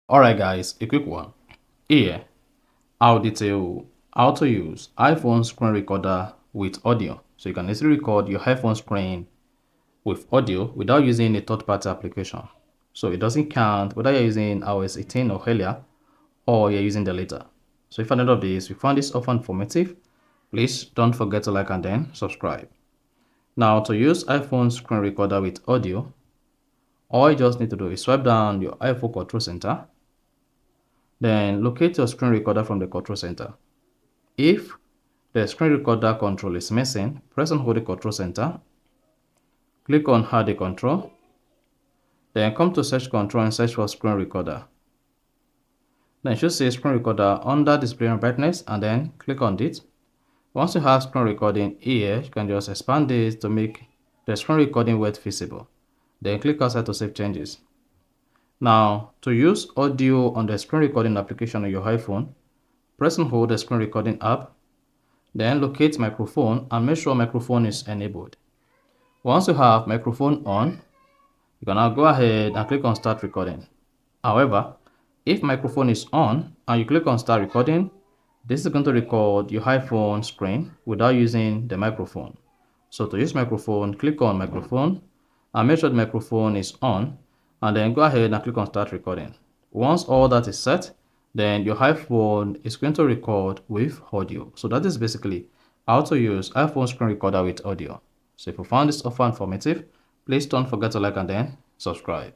Alright guys, a quick one. Here, I'll detail how to use iPhone screen recorder with audio. So you can easily record your iPhone screen with audio without using a third-party application. So it doesn't count whether you're using iOS 18 or earlier, or you're using the later. So if at the end of this, you found this offer informative, please don't forget to like and then subscribe. Now to use iPhone screen recorder with audio, all you just need to do is swipe down your iPhone control center. Then locate your screen recorder from the control center. If the screen recorder control is missing, press and hold the control center. Click on Add a control. Then come to Search Control and search for screen recorder. Then you should see screen recorder under display and brightness, and then click on it. Once you have screen recording here, you can just expand this to make the screen recording width visible. Then click outside to save changes. Now, to use audio on the screen recording application on your iPhone, press and hold the screen recording app. Then locate microphone and make sure microphone is enabled. Once you have microphone on, you can now go ahead and click on start recording. However, if microphone is on and you click on start recording, this is going to record your iPhone screen without using the microphone. So to use microphone, click on microphone and make sure the microphone is on, and then go ahead and click on start recording. Once all that is set, then your iPhone is going to record with audio. So that is basically how to use iPhone screen recorder with audio. So if you found this offer informative, please don't forget to like and then subscribe.